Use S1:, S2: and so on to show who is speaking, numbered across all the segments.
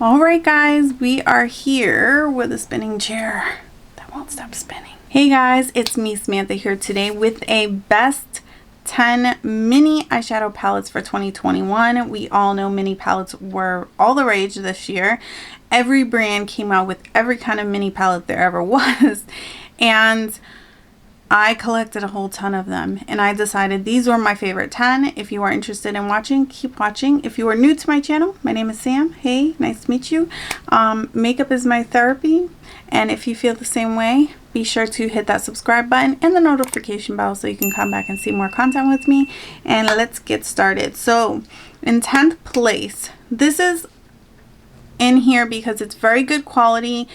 S1: Alright guys, we are here with a spinning chair that won't stop spinning. Hey guys, it's me Samantha here today with a best 10 mini eyeshadow palettes for 2021. We all know mini palettes were all the rage this year. Every brand came out with every kind of mini palette there ever was, and I collected a whole ton of them, and I decided these were my favorite 10. If you are interested in watching, keep watching. If you are new to my channel, my name is Sam. Hey, nice to meet you. Makeup is my therapy, and if you feel the same way, be sure to hit that subscribe button and the notification bell so you can come back and see more content with me. And let's get started. So in 10th place, this is in here because it's very good quality.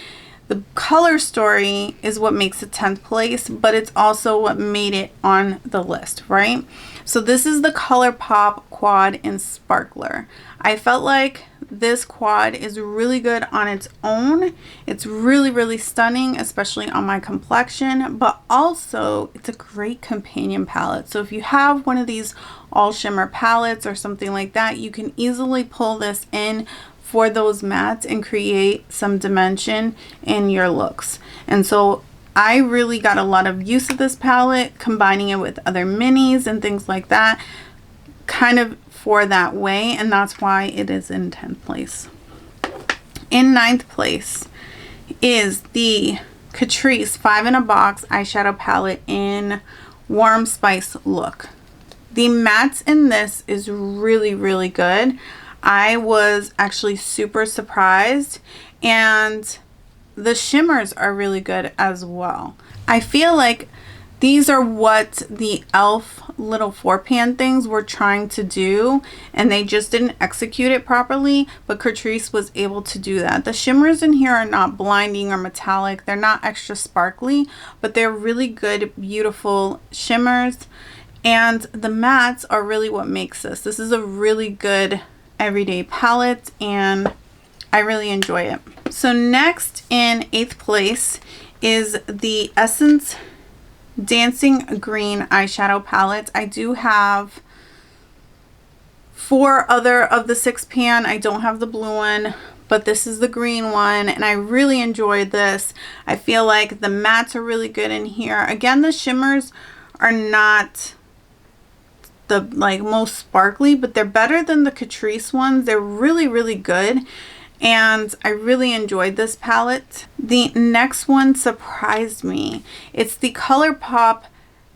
S1: The color story is what makes it 10th place, but it's also what made it on the list, right? So this is the ColourPop Quad in Sparkler. I felt like this quad is really good on its own. It's really stunning, especially on my complexion, but also it's a great companion palette. So if you have one of these all shimmer palettes or something like that, you can easily pull this in for those mattes and create some dimension in your looks. And so I really got a lot of use of this palette, combining it with other minis and things like that, kind of for that way, and that's why it is in 10th place. In 9th place is the Catrice 5 in a Box eyeshadow palette in Warm Spice Look. The mattes in this is really good. I was actually super surprised, and the shimmers are really good as well. I feel like these are what the e.l.f. little 4-pan things were trying to do, and they just didn't execute it properly, but Catrice was able to do that. The shimmers in here are not blinding or metallic. They're not extra sparkly, but they're really good, beautiful shimmers, and the mattes are really what makes this. This is a really good everyday palette, and I really enjoy it. So next in 8th place is the Essence Dancing Green eyeshadow palette. I do have 4 other of the 6-pan. I don't have the blue one, but this is the green one, and I really enjoyed this. I feel like the mattes are really good in here. Again, the shimmers are not the most sparkly, but they're better than the Catrice ones. They're really good, and I really enjoyed this palette. The next one surprised me. It's the ColourPop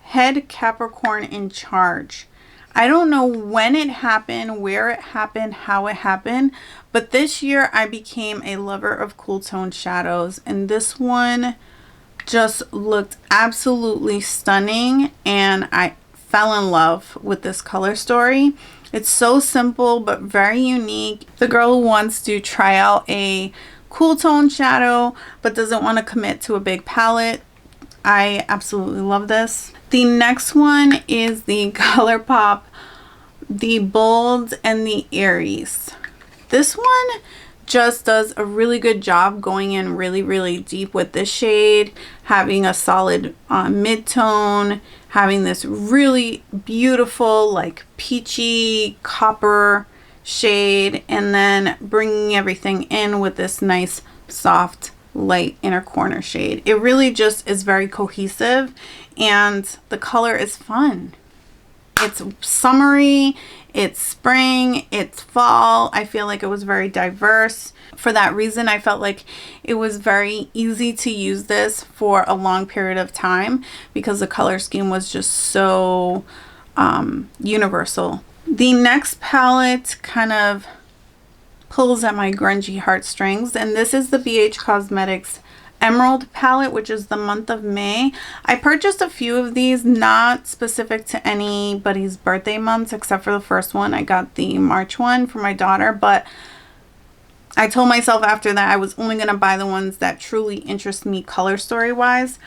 S1: Head Capricorn in Charge. I don't know when it happened, where it happened, how it happened, but this year I became a lover of cool tone shadows, and this one just looked absolutely stunning, and I fell in love with this color story. It's so simple but very unique. The girl who wants to try out a cool tone shadow but doesn't want to commit to a big palette, I absolutely love this. The next one is the ColourPop the Bold and the Aries. This one just does a really good job going in really deep with this shade, having a solid mid-tone, having this really beautiful like peachy copper shade, and then bringing everything in with this nice soft light inner corner shade. It really just is very cohesive, and the color is fun. It's summery, it's spring, it's fall. I feel like it was very diverse. For that reason, I felt like it was very easy to use this for a long period of time because the color scheme was just so universal. The next palette kind of pulls at my grungy heartstrings, and this is the BH Cosmetics Emerald palette, which is the month of May. I purchased a few of these, not specific to anybody's birthday months except for the first one. I got the March one for my daughter, but I told myself after that I was only going to buy the ones that truly interest me color story wise.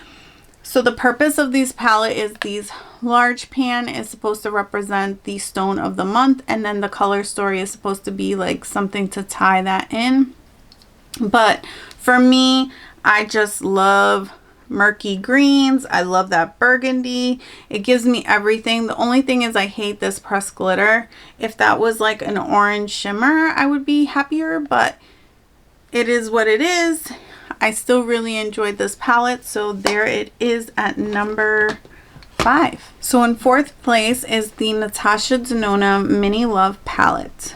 S1: So the purpose of these palette is these large pan is supposed to represent the stone of the month, and then the color story is supposed to be like something to tie that in. But for me, I just love murky greens. I love that burgundy. It gives me everything. The only thing is I hate this pressed glitter. If that was like an orange shimmer, I would be happier, but it is what it is. I still really enjoyed this palette, so there it is at number 5. So in 4th place is the Natasha Denona Mini Love palette.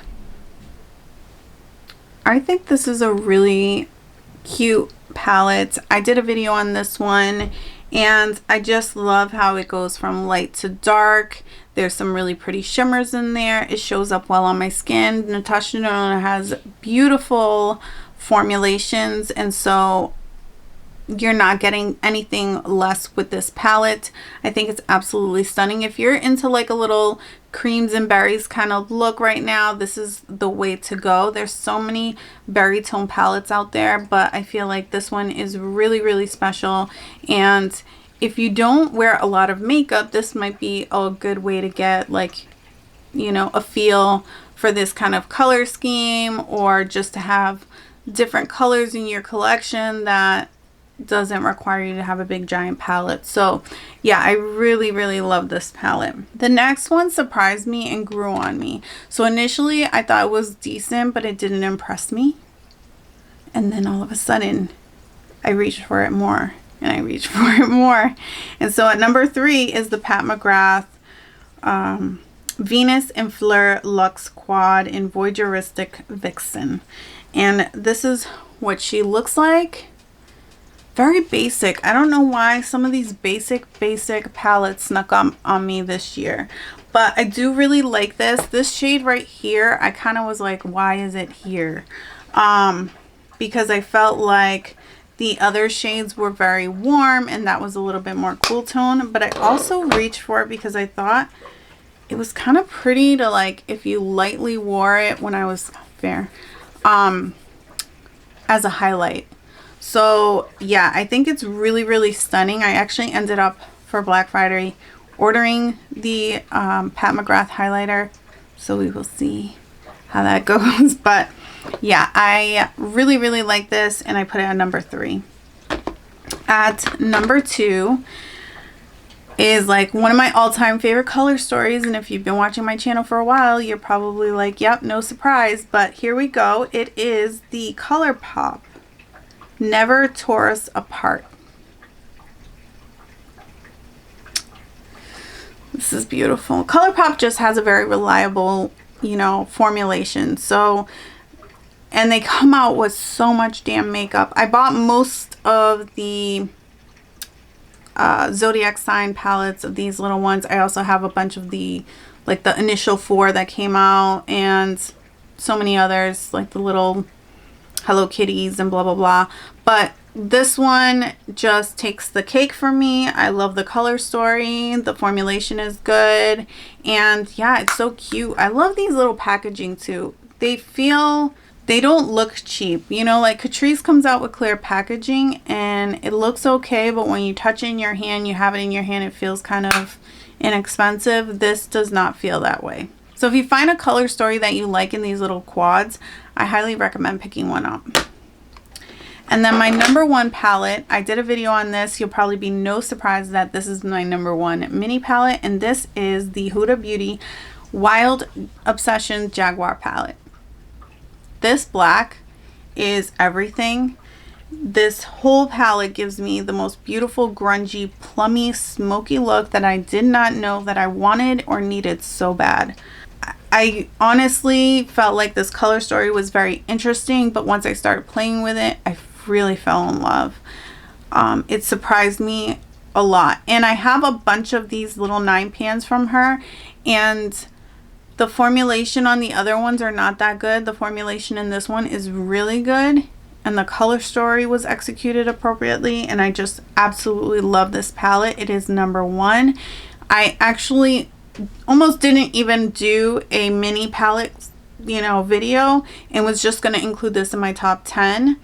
S1: I think this is a really cute palette. I did a video on this one, and I just love how it goes from light to dark. There's some really pretty shimmers in there. It shows up well on my skin. Natasha Denona has beautiful formulations, and so you're not getting anything less with this palette. I think it's absolutely stunning. If you're into like a little creams and berries kind of look right now, this is the way to go. There's so many berry tone palettes out there, but I feel like this one is really, really special. And if you don't wear a lot of makeup, this might be a good way to get, like, you know, a feel for this kind of color scheme, or just to have different colors in your collection that doesn't require you to have a big giant palette. So yeah, I really, really love this palette. The next one surprised me and grew on me. So initially I thought it was decent, but it didn't impress me. And then all of a sudden I reached for it more, and I reached for it more. And so at number 3 is the Pat McGrath Venus and Fleur Luxe Quad in Voyageuristic Vixen. And this is what she looks like. Very basic. I don't know why some of these basic palettes snuck on me this year, but I do really like this shade right here. I kind of was like, why is it here? Because I felt like the other shades were very warm, and that was a little bit more cool tone. But I also reached for it because I thought it was kind of pretty to, like, if you lightly wore it when I was fair, as a highlight. So yeah, I think it's really, really stunning. I actually ended up for Black Friday ordering the Pat McGrath highlighter, so we will see how that goes. But yeah, I really, really like this, and I put it at number 3. At number 2 is like one of my all-time favorite color stories, and if you've been watching my channel for a while, you're probably like, yep, no surprise, but here we go. It is the ColourPop Never Tore Us Apart. This is beautiful. ColourPop just has a very reliable, you know, formulation. So, and they come out with so much damn makeup. I bought most of the zodiac sign palettes of these little ones. I also have a bunch of the, like, the initial 4 that came out, and so many others, like the little Hello Kitties and blah blah blah. But this one just takes the cake for me. I love the color story. The formulation is good, and yeah, it's so cute. I love these little packaging too. They don't look cheap. You know, like Catrice comes out with clear packaging and it looks okay, but when you touch it in your hand, you have it in your hand, it feels kind of inexpensive. This does not feel that way. So if you find a color story that you like in these little quads, I highly recommend picking one up. And then my number 1 palette, I did a video on this. You'll probably be no surprise that this is my number 1 mini palette, and this is the Huda Beauty Wild Obsession Jaguar palette. This black is everything. This whole palette gives me the most beautiful, grungy, plummy, smoky look that I did not know that I wanted or needed so bad. I honestly felt like this color story was very interesting, but once I started playing with it, I really fell in love. It surprised me a lot. And I have a bunch of these little 9 pans from her, and the formulation on the other ones are not that good. The formulation in this one is really good, and the color story was executed appropriately, and I just absolutely love this palette. It is number 1. I actually almost didn't even do a mini palette, you know, video, and was just going to include this in my top 10.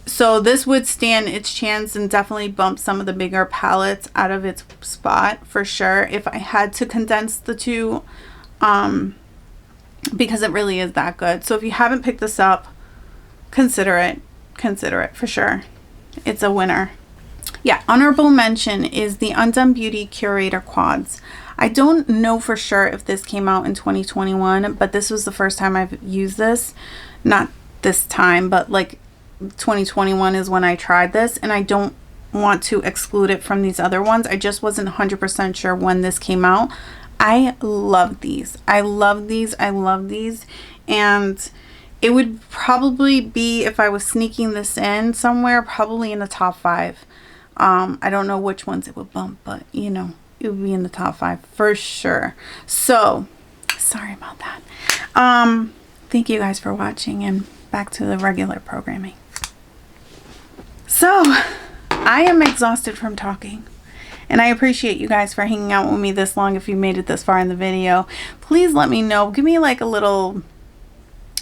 S1: So this would stand its chance and definitely bump some of the bigger palettes out of its spot for sure if I had to condense the two, because it really is that good. So if you haven't picked this up, consider it for sure. It's a winner. Yeah, honorable mention is the Undone Beauty Curator Quads. I don't know for sure if this came out in 2021, but this was the first time I've used this. Not this time, but like 2021 is when I tried this, and I don't want to exclude it from these other ones. I just wasn't 100% sure when this came out. I love these. I love these. I love these. And it would probably be, if I was sneaking this in somewhere, probably in the top 5. I don't know which ones it would bump, but you know, it would be in the top 5 for sure. So sorry about that. Thank you guys for watching, and back to the regular programming. So I am exhausted from talking, and I appreciate you guys for hanging out with me this long. If you made it this far in the video, please let me know. Give me like a little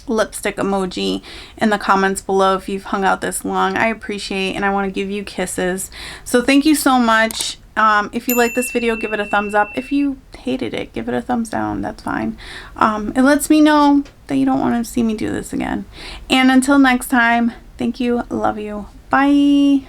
S1: lipstick emoji in the comments below if you've hung out this long. I appreciate, and I want to give you kisses. So thank you so much. If you like this video, give it a thumbs up. If you hated it, give it a thumbs down. That's fine. It lets me know that you don't want to see me do this again. And until next time, thank you. Love you. Bye.